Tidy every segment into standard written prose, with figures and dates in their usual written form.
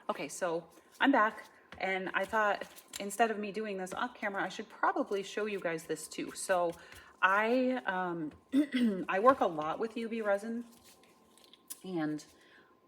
Okay, so I'm back, and I thought instead of me doing this off camera, I should probably show you guys this too. So I I work a lot with UV resin, and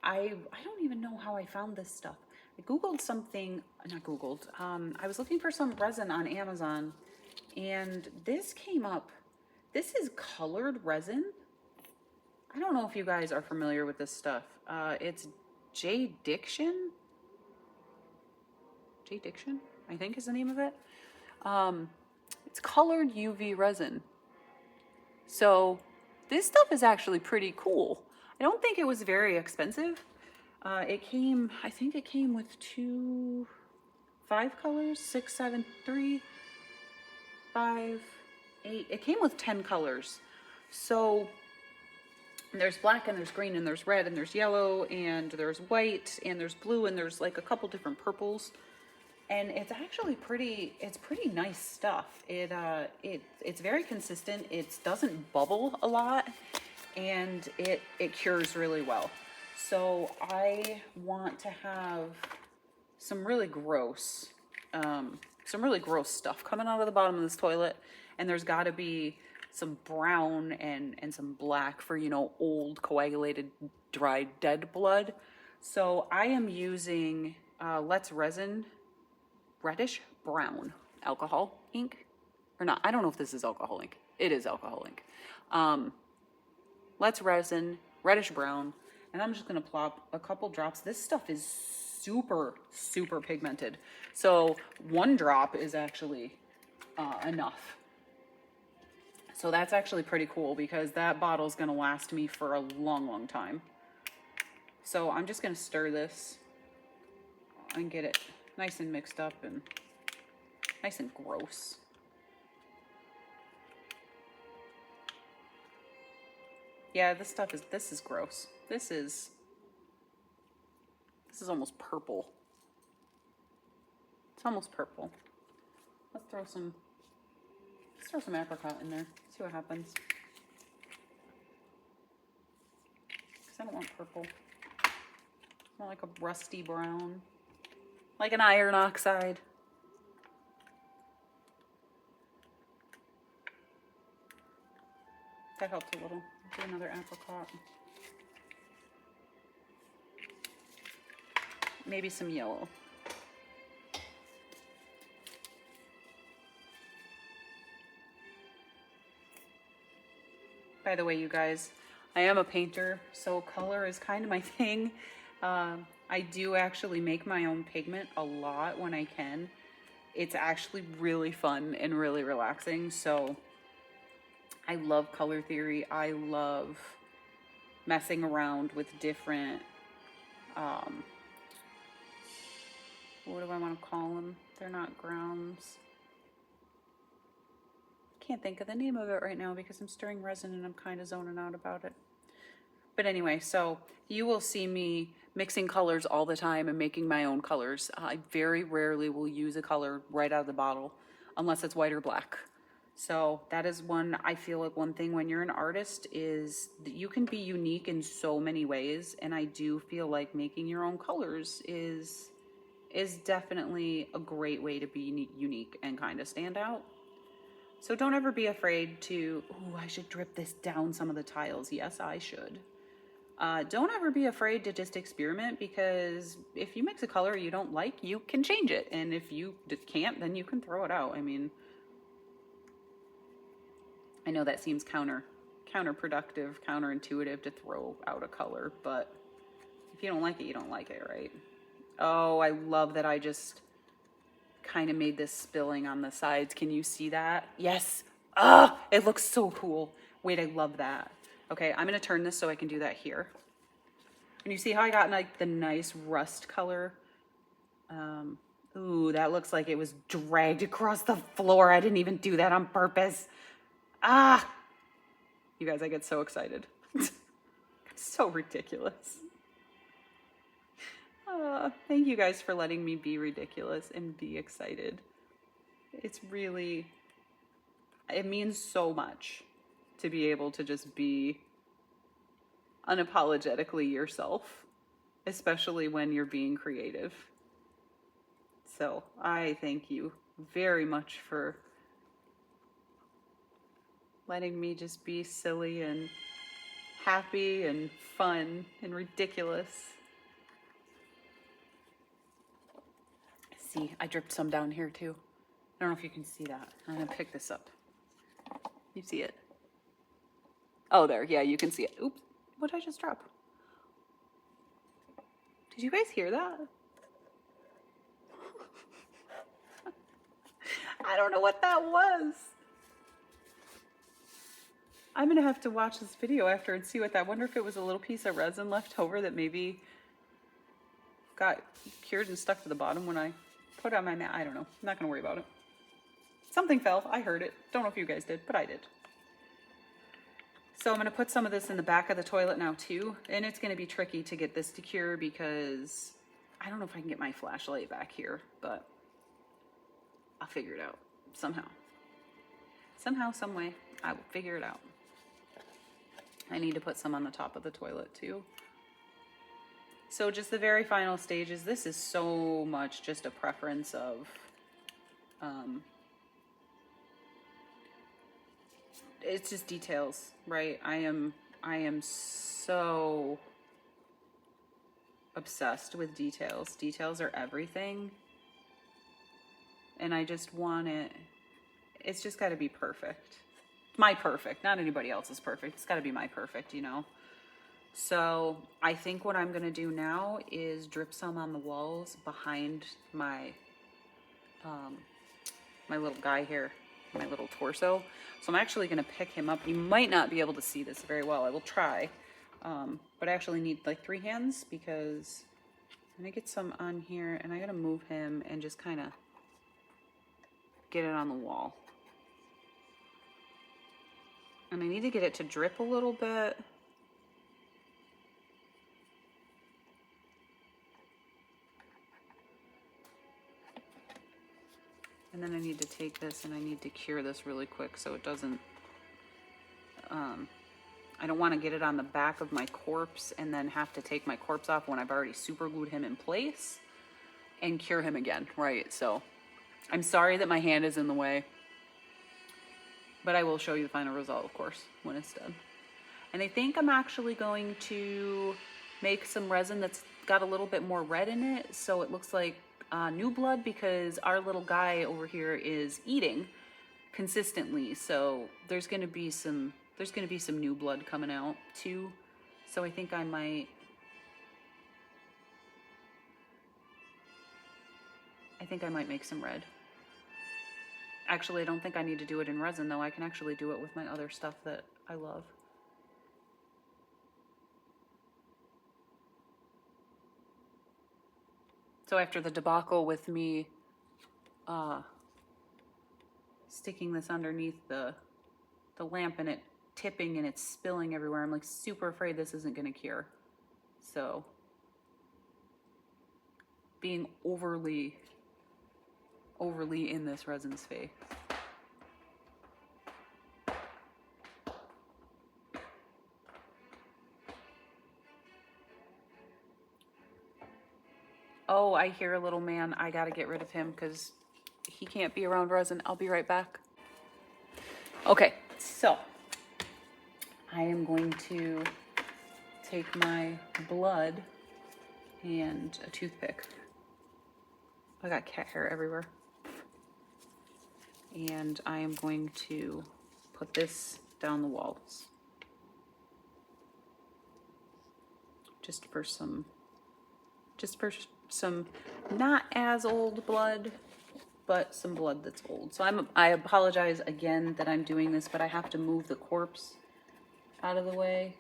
I don't even know how I found this stuff. I Googled something, not Googled, I was looking for some resin on Amazon, and this came up. This is colored resin. I don't know if you guys are familiar with this stuff. It's J Diction. J Diction, I think is the name of it. It's colored UV resin. So this stuff is actually pretty cool. I don't think it was very expensive. I think it came with five colors, 6, 7, 3, 5, 8. It came with 10 colors. So there's black and there's green and there's red and there's yellow and there's white and there's blue and there's like a couple different purples. And it's actually it's pretty nice stuff. It's very consistent. It doesn't bubble a lot, and it cures really well. So I want to have some really gross stuff coming out of the bottom of this toilet, and there's got to be some brown and some black for, you know, old coagulated dried dead blood. So I am using Let's Resin reddish brown alcohol ink, or not. I don't know if this is alcohol ink. It is alcohol ink. Let's Resin reddish brown, and I'm just gonna plop a couple drops. This stuff is super pigmented, so one drop is actually enough. So that's actually pretty cool because that bottle is gonna last me for a long time. So I'm just gonna stir this and get it nice and mixed up and nice and gross. Yeah, this is gross. This is almost purple. It's almost purple. Let's throw some apricot in there. See what happens. Because I don't want purple. I want like a rusty brown. Like an iron oxide. That helped a little. Do another apricot. Maybe some yellow. By the way, you guys, I am a painter, so color is kind of my thing. I do actually make my own pigment a lot when I can. It's actually really fun and really relaxing. So I love color theory. I love messing around with different, what do I want to call them? They're not grounds. Can't think of the name of it right now because I'm stirring resin and I'm kind of zoning out about it. But anyway, so you will see me mixing colors all the time and making my own colors. I very rarely will use a color right out of the bottle unless it's white or black. So that is I feel like one thing when you're an artist is that you can be unique in so many ways. And I do feel like making your own colors is definitely a great way to be unique and kind of stand out. So don't ever be afraid to, I should drip this down some of the tiles. Yes, I should. Don't ever be afraid to just experiment, because if you mix a color you don't like, you can change it. And if you can't, then you can throw it out. I mean, I know that seems counterproductive, counterintuitive to throw out a color, but if you don't like it, you don't like it, right? Oh, I love that I just kind of made this spilling on the sides. Can you see that? Yes. Ah, it looks so cool. Wait, I love that. Okay, I'm gonna turn this so I can do that here. And you see how I got like the nice rust color? Ooh, that looks like it was dragged across the floor. I didn't even do that on purpose. Ah! You guys, I get so excited. So ridiculous. Thank you guys for letting me be ridiculous and be excited. It means so much to be able to just be unapologetically yourself. especially when you're being creative. So I thank you very much for letting me just be silly and happy and fun and ridiculous. See, I dripped some down here too. I don't know if you can see that. I'm gonna pick this up. You see it? Oh, there. Yeah, you can see it. Oops. What did I just drop? Did you guys hear that? I don't know what that was. I'm gonna have to watch this video after and see what that. I wonder if it was a little piece of resin left over that maybe got cured and stuck to the bottom when I put on my mat. I don't know. I'm not gonna worry about it. Something fell. I heard it. Don't know if you guys did, but I did. So I'm gonna put some of this in the back of the toilet now too, and it's gonna be tricky to get this to cure because I don't know if I can get my flashlight back here, but I'll figure it out somehow. Somehow, some way, I will figure it out. I need to put some on the top of the toilet too. So just the very final stages. This is so much just a preference of, it's just details, right? I am so obsessed with details. Details are everything. And I just want it, it's just got to be perfect. My perfect, not anybody else's perfect. It's got to be my perfect, you know? So I think what I'm going to do now is drip some on the walls behind my, my little guy here, my little torso. So I'm actually going to pick him up. You might not be able to see this very well. I will try. But I actually need like 3 hands because I'm going to get some on here and I'm going to move him and just kind of get it on the wall. And I need to get it to drip a little bit. And then I need to take this and I need to cure this really quick so it doesn't, I don't want to get it on the back of my corpse and then have to take my corpse off when I've already super glued him in place and cure him again, right? So I'm sorry that my hand is in the way, but I will show you the final result, of course, when it's done. And I think I'm actually going to make some resin that's got a little bit more red in it so it looks like new blood, because our little guy over here is eating consistently, so there's going to be some new blood coming out too. So I think I might make some red. Actually, I don't think I need to do it in resin though. I can actually do it with my other stuff that I love. So after the debacle with me sticking this underneath the lamp and it tipping and it's spilling everywhere, I'm like super afraid this isn't going to cure. So being overly in this resin's face. Oh, I hear a little man. I gotta get rid of him because he can't be around resin. I'll be right back. Okay, so I am going to take my blood and a toothpick. I got cat hair everywhere. And I am going to put this down the walls. Just for some not as old blood, but some blood that's old. So I apologize again that I'm doing this, but I have to move the corpse out of the way.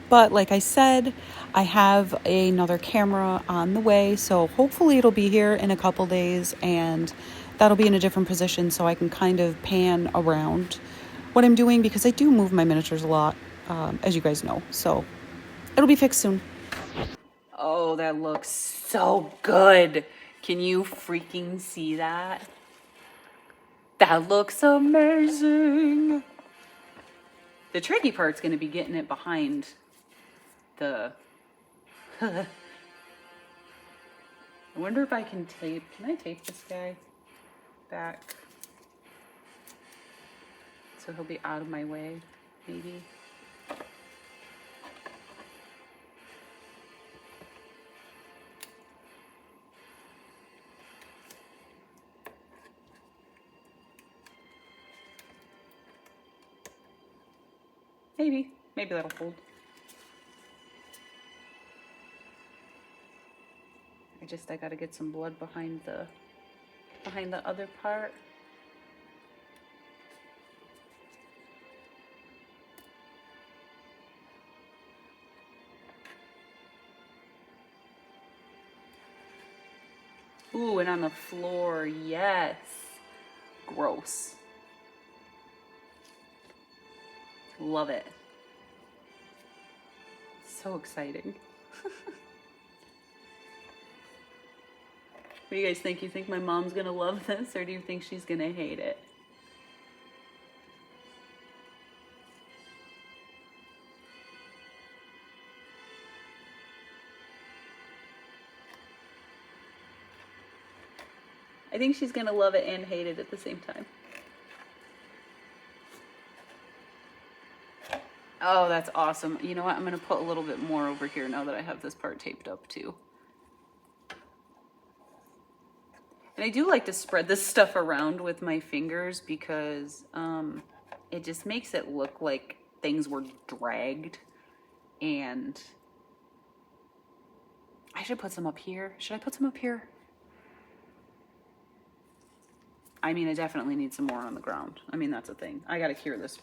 But like I said, I have another camera on the way, so hopefully it'll be here in a couple days and that'll be in a different position so I can kind of pan around what I'm doing, because I do move my miniatures a lot, as you guys know. So it'll be fixed soon. Oh, that looks so good. Can you freaking see that? That looks amazing. The tricky part's going to be getting it behind the... I wonder if I can tape... Can I tape this guy back? So he'll be out of my way, maybe. Maybe. Maybe that'll hold. I gotta get some blood behind the other part. Ooh, and on the floor, yes. Gross. Love it. So exciting. What do you guys think? You think my mom's gonna love this, or do you think she's gonna hate it? I think she's gonna love it and hate it at the same time. Oh, that's awesome. You know what? I'm gonna put a little bit more over here now that I have this part taped up too. And I do like to spread this stuff around with my fingers because it just makes it look like things were dragged. And I should put some up here. Should I put some up here? I mean, I definitely need some more on the ground. I mean, that's a thing. I gotta cure this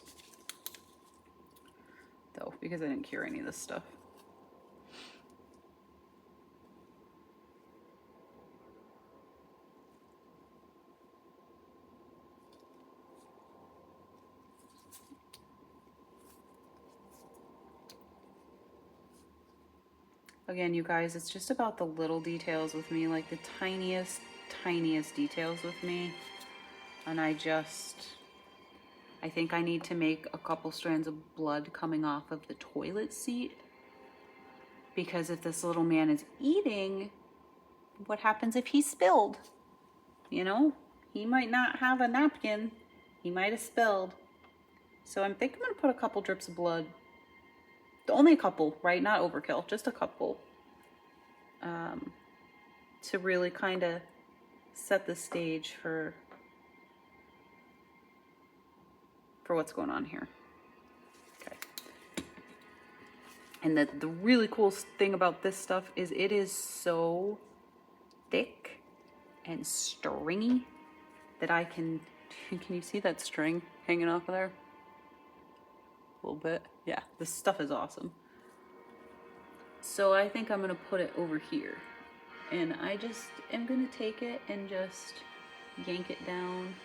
though, because I didn't cure any of this stuff. Again, you guys, it's just about the little details with me, like the tiniest details with me. And I think I need to make a couple strands of blood coming off of the toilet seat. Because if this little man is eating, what happens if he spilled? You know, he might not have a napkin. He might have spilled. So I think I'm gonna put a couple drips of blood. Only a couple, right? Not overkill, just a couple. To really kind of set the stage for what's going on here. Okay. And the really cool thing about this stuff is it is so thick and stringy that I can you see that string hanging off of there? A little bit. Yeah, this stuff is awesome. So I think I'm gonna put it over here. And I just am gonna take it and just yank it down.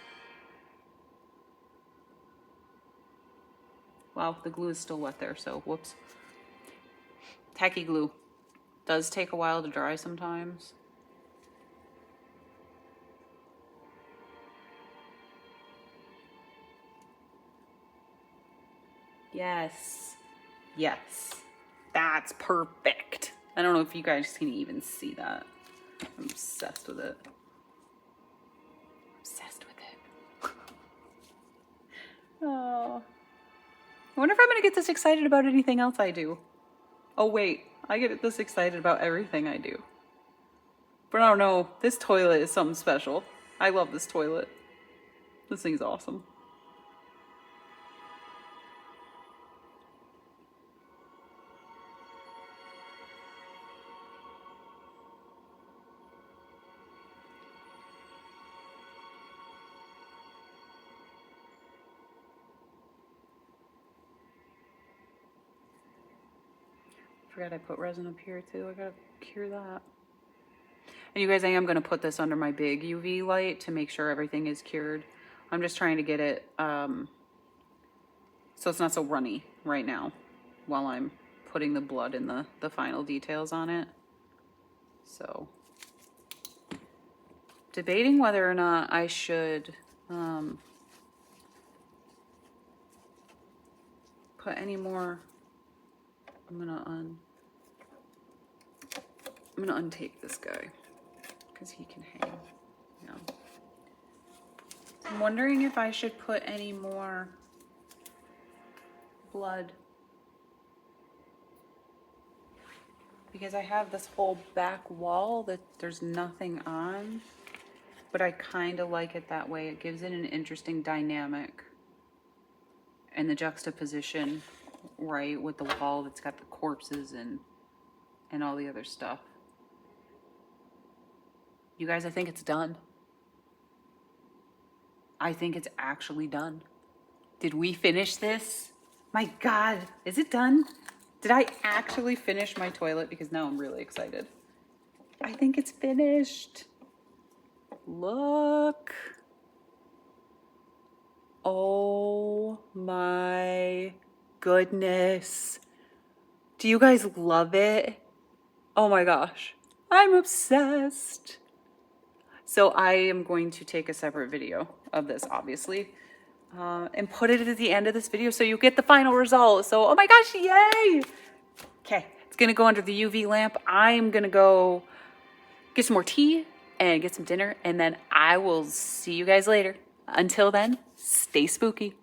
Wow, the glue is still wet there, so whoops. Tacky glue does take a while to dry sometimes. Yes, yes, that's perfect. I don't know if you guys can even see that. I'm obsessed with it. Obsessed with it. Oh. I wonder if I'm gonna get this excited about anything else I do. Oh wait, I get this excited about everything I do. But I don't know, this toilet is something special. I love this toilet. This thing's awesome. Forgot I put resin up here too. I gotta cure that. And you guys, I am gonna put this under my big UV light to make sure everything is cured. I'm just trying to get it so it's not so runny right now while I'm putting the blood and the final details on it. So, debating whether or not I should put any more. I'm gonna I'm gonna untape this guy because he can hang. You know. I'm wondering if I should put any more blood, because I have this whole back wall that there's nothing on, but I kind of like it that way. It gives it an interesting dynamic, and the juxtaposition, right, with the wall that's got the corpses and all the other stuff. You guys, I think it's done. I think it's actually done. Did we finish this? My God, is it done? Did I actually finish my toilet? Because now I'm really excited. I think it's finished. Look. Oh my goodness. Do you guys love it? Oh my gosh, I'm obsessed. So I am going to take a separate video of this, obviously, and put it at the end of this video so you get the final result. So, oh my gosh, yay! Okay, it's gonna go under the UV lamp. I'm gonna go get some more tea and get some dinner, and then I will see you guys later. Until then, stay spooky.